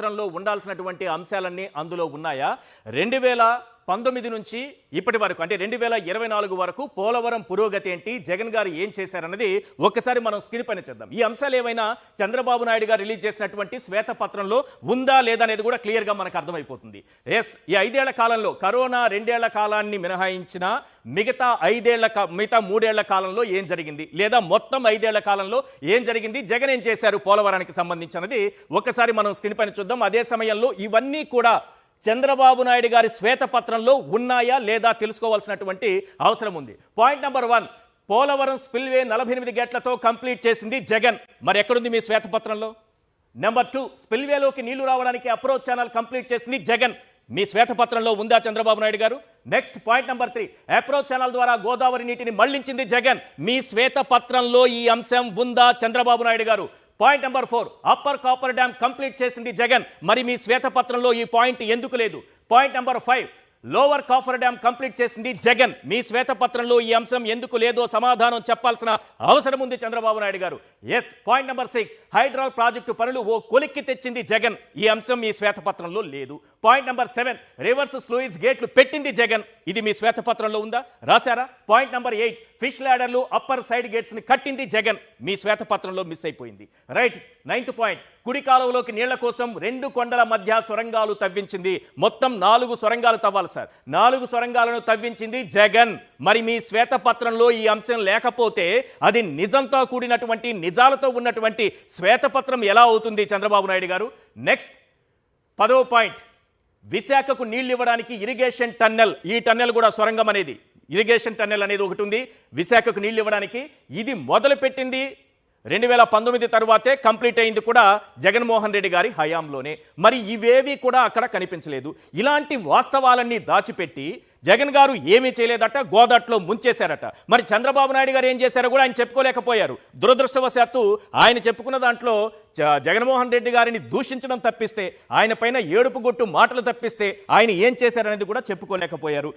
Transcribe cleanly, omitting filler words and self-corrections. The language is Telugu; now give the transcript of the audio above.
పత్రంలో ఉండాల్సినటువంటి అంశాలన్నీ అందులో ఉన్నాయా? 2019 నుంచి ఇప్పటి వరకు అంటే 2024 వరకు పోలవరం పురోగతి ఏంటి, జగన్ గారు ఏం చేశారన్నది ఒక్కసారి మనం స్క్రీన్ పైన చేద్దాం. ఈ అంశాలు ఏమైనా చంద్రబాబు నాయుడు గారు రిలీజ్ చేసినటువంటి శ్వేతపత్రంలో ఉందా లేదా అనేది కూడా క్లియర్గా మనకు అర్థమైపోతుంది. ఎస్, ఈ 5 ఏళ్ల కాలంలో కరోనా 2 ఏళ్ల కాలాన్ని మినహాయించిన మిగతా 3 ఏళ్ల కాలంలో ఏం జరిగింది, లేదా మొత్తం 5 ఏళ్ల కాలంలో ఏం జరిగింది, జగన్ ఏం చేశారు పోలవరానికి సంబంధించినది ఒక్కసారి మనం స్క్రీన్ పైన చూద్దాం. అదే సమయంలో ఇవన్నీ కూడా చంద్రబాబు నాయుడు గారి శ్వేతపత్రంలో ఉన్నాయా లేదా తెలుసుకోవాల్సినటువంటి అవసరం ఉంది. పాయింట్ నెంబర్ 1, పోలవరం స్పిల్వే 48 గేట్లతో కంప్లీట్ చేసింది జగన్. మరి ఎక్కడుంది మీ శ్వేతపత్రంలో? నెంబర్ 2, స్పిల్వేలోకి నీళ్లు రావడానికి అప్రోచ్ ఛానల్ కంప్లీట్ చేసింది జగన్. మీ శ్వేతపత్రంలో ఉందా చంద్రబాబు నాయుడు గారు? Next point number 3, approach channel ద్వారా గోదావరి నీటిని మళ్లించింది జగన్. మీ శ్వేతపత్రంలో ఈ అంశం ఉందా చంద్రబాబు నాయుడు గారు? Point number 4, upper coffer dam complete చేసింది జగన్. మరి మీ శ్వేతపత్రంలో ఈ పాయింట్ ఎందుకు లేదు? Point number 5, lower coffer dam complete చేసింది జగన్. మీ శ్వేతపత్రంలో ఈ అంశం ఎందుకు లేదో సమాధానం చెప్పాల్సిన అవసరం ఉంది చంద్రబాబు నాయుడు గారు. Yes, point number 6, HYDRAA project పనులు ఓ కొలిక్కి తెచ్చింది జగన్. ఈ అంశం మీ శ్వేతపత్రంలో లేదు. పాయింట్ నెంబర్ 7, రివర్స్ స్లూయిస్ గేట్లు పెట్టింది జగన్. ఇది మీ శ్వేతపత్రంలో ఉందా, రాశారా? పాయింట్ నెంబర్ 8, ఫిష్ ల్యాడర్లు అప్పర్ సైడ్ గేట్స్ ని కట్టింది జగన్. మీ శ్వేతపత్రంలో మిస్ అయిపోయింది. రైట్. 9th పాయింట్, కుడి కాలువలోకి నీళ్ల కోసం 2 కొండల మధ్య సొరంగాలు తవ్వించింది. మొత్తం 4 సొరంగాలు తవ్వాలి సార్. 4 సొరంగాలను తవ్వించింది జగన్. మరి మీ శ్వేతపత్రంలో ఈ అంశం లేకపోతే అది నిజంతో కూడినటువంటి నిజాలతో ఉన్నటువంటి శ్వేతపత్రం ఎలా అవుతుంది చంద్రబాబు నాయుడు గారు? నెక్స్ట్ 10వ పాయింట్, విశాఖకు నీళ్లు ఇవ్వడానికి ఇరిగేషన్ టన్నెల్. ఈ టన్నెల్ కూడా సొరంగం అనేది, ఇరిగేషన్ టన్నెల్ అనేది ఒకటి ఉంది విశాఖకు నీళ్లు ఇవ్వడానికి. ఇది మొదలు పెట్టింది 2019 తరువాతే, కంప్లీట్ అయింది కూడా జగన్మోహన్ రెడ్డి గారి హయాంలోనే. మరి ఇవేవి కూడా అక్కడ కనిపించలేదు. ఇలాంటి వాస్తవాలన్నీ దాచిపెట్టి జగన్ గారు ఏమీ చేయలేదట, గోదాట్లో ముంచేశారట. మరి చంద్రబాబు నాయుడు గారు ఏం చేశారో కూడా ఆయన చెప్పుకోలేకపోయారు. దురదృష్టవశాత్తు ఆయన చెప్పుకున్న దాంట్లో జగన్మోహన్ రెడ్డి గారిని దూషించడం తప్పిస్తే, ఆయన పైన ఏడుపు గొట్టు మాటలు తప్పిస్తే ఆయన ఏం చేశారనేది కూడా చెప్పుకోలేకపోయారు.